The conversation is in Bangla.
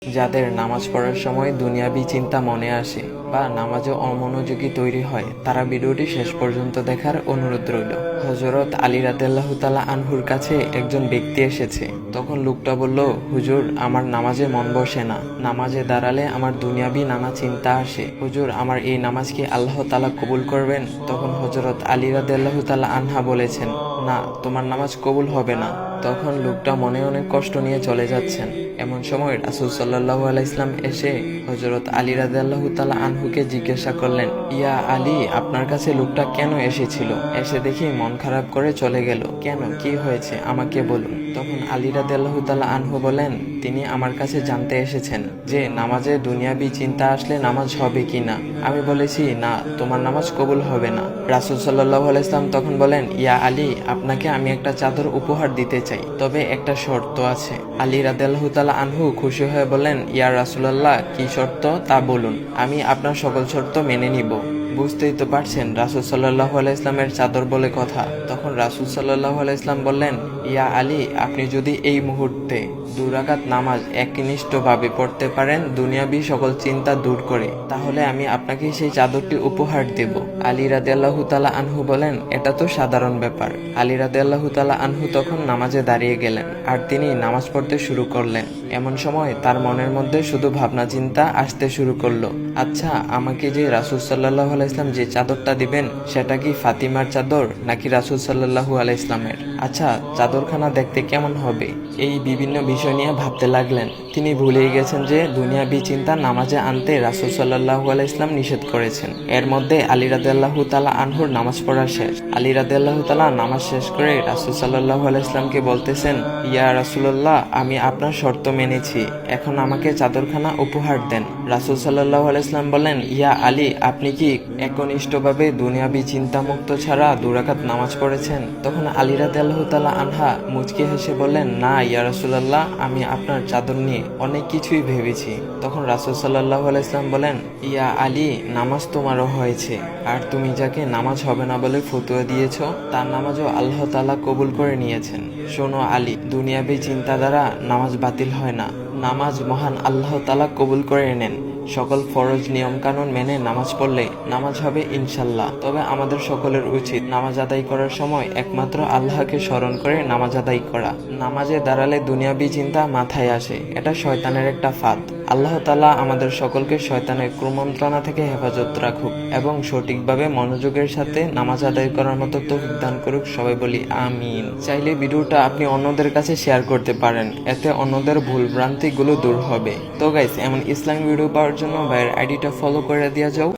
যাদের নামাজ পড়ার সময় দুনিয়াবি চিন্তা মনে আসে বা নামাজে অমনোযোগী তৈরি হয়, তারা ভিডিওটি শেষ পর্যন্ত দেখার অনুরোধ রইল। হযরত আলী রাদিয়াল্লাহু তাআলা আনহুর কাছে একজন ব্যক্তি এসেছে। তখন লোকটা বলল, হুজুর, আমার নামাজে মন বসে না। নামাজে দাঁড়ালে আমার দুনিয়াবি নানা চিন্তা আসে। হুজুর, আমার এই নামাজ কি আল্লাহ তাআলা কবুল করবেন? তখন হযরত আলী রাদিয়াল্লাহু তাআলা আনহা বলেছেন, না, তোমার নামাজ কবুল হবে না। তখন লোকটা মনে অনেক কষ্ট নিয়ে চলে যাচ্ছেন। এমন সময় রাসূল সাল্লাল্লাহু আলাইহি ওয়াসাল্লাম এসে হযরত আলী রাদিয়াল্লাহু তাআলা আনহুকে জিজ্ঞাসা করলেন, ইয়া আলী, আপনার কাছে লোকটা কেন এসেছিল? এসে দেখি মন খারাপ করে চলে গেল। কেন, কি হয়েছে, আমাকে বলুন। তখন আলী রাদিয়াল্লাহু তাআলা আনহু বলেন, তিনি আমার কাছে জানতে এসেছেন যে নামাজে দুনিয়াবি চিন্তা আসলে নামাজ হবে কিনা। আমি বলেছি, না, তোমার নামাজ কবুল হবে না। রাসূল সাল্লাল্লাহু আলাইহি ওয়াসাল্লাম তখন বলেন, ইয়া আলী, আপনাকে আমি একটা চাদর উপহার দিতে চাই, তবে একটা শর্ত আছে। আলী রাদিয়াল্লাহু তাআলা আনহু খুশি হয়ে বলেন, ইয়া রাসূলুল্লাহ, কি শর্ত তা বলুন, আমি আপনার সকল শর্ত মেনে নিব। বুঝতেই তো পারছেন রাসূল সাল্লাল্লাহু আলাইহি ইসলামের চাদর বলে কথা। তখন রাসূল সাল্লাল্লাহু আলাইহি ইসলাম বললেন, ইয়া আলী, আপনি যদি এই মুহূর্তে 2 রাকাত নামাজ একনিষ্ঠভাবে পড়তে পারেন দুনিয়াবি সকল চিন্তা দূর করে, তাহলে আমি আপনাকে সেই চাদরটি উপহার দেব। আলী রাদিয়াল্লাহু তাআলা আনহু বলেন, এটা তো সাধারণ ব্যাপার। আলী রাদিয়াল্লাহু তাআলা আনহু তখন নামাজে দাঁড়িয়ে গেলেন আর তিনি নামাজ পড়তে শুরু করলেন। এমন সময় তার মনের মধ্যে শুধু ভাবনা চিন্তা আসতে শুরু করলো, আচ্ছা, আমাকে যে রাসূল সাল্লাল্লাহু আলাইহি ইসলাম যে চাদরটা দিবেন, সেটা কি ফাতিমার চাদর নাকি রাসূল সাল্লাল্লাহু আলাইহি ইসলামের? আচ্ছা, চাদরখানা দেখতে কেমন হবে? এই বিভিন্ন বিষয় নিয়ে ভাবতে লাগলেন। তিনি ভুলেই গেছেন যে দুনিয়াবি চিন্তা নামাজে আনতে রাসূল সাল্লাল্লাহু আলাইহি ইসলাম নিষেধ করেছেন। এর মধ্যে আলী রাদিয়াল্লাহু তাআলা আনহুর নামাজ পড়া শেষ। আলী রাদিয়াল্লাহু তাআলা নামাজ শেষ করে রাসূল সাল্লাল্লাহু আলাইহি ইসলামকে বলতেছেন, ইয়া রাসূলুল্লাহ, আমি আপনার শর্ত মেনেছি, এখন আমাকে চাদরখানা উপহার দেন। রাসূল সাল্লাল্লাহু আলাইহি ইসলাম বলেন, ইয়া আলী, আপনি কি একনিষ্ঠভাবে দুনিয়াবি চিন্তামুক্ত ছাড়া 2 রাকাত নামাজ পড়েছেন? তখন আলী রাদিয়াল্লাহু তাআলা আনহা মুচকি হেসে বললেন, না ইয়া রাসূলুল্লাহ, আমি আপনার চাদর নিয়ে অনেক কিছুই ভেবেছি। তখন রাসূল সাল্লাল্লাহু আলাইহি ইসলাম বলেন, ইয়া আলী, নামাজ তোমারও হয়েছে, আর তুমি যাকে নামাজ হবে না বলে ফতোয়া দিয়েছ, তার নামাজও আল্লাহ তাআলা কবুল করে নিয়েছেন। শোনো আলী, দুনিয়াবি চিন্তা দ্বারা নামাজ বাতিল হয় না, নামাজ মহান আল্লাহ তাআলা কবুল করে নেন। সকল ফরজ নিয়ম কানুন মেনে নামাজ পড়লে নামাজ হবে ইনশাল্লাহ। তবে আমাদের সকলের উচিত নামাজ আদায় করার সময় একমাত্র আল্লাহকে স্মরণ করে নামাজ আদায় করা। নামাজে দাঁড়ালে দুনিয়াবি চিন্তা মাথায় আসে, এটা শয়তানের একটা ফাঁদ। আল্লাহ তাআলা আমাদের সকলকে শয়তানের কুমন্ত্রণা থেকে হেফাজত রাখুক এবং সঠিকভাবে মনোযোগের সাথে নামাজ আদায় করার মতো তৌফিক দান করুক। সবাই বলি আমিন। চাইলে ভিডিওটা আপনি অন্যদের কাছে শেয়ার করতে পারেন, এতে অন্যদের ভুল ভ্রান্তিগুলো দূর হবে। তো গাইস, এমন ইসলামিক ভিডিও পাওয়ার জন্য ভাইয়ের আইডিটা ফলো করে দেওয়া যাও।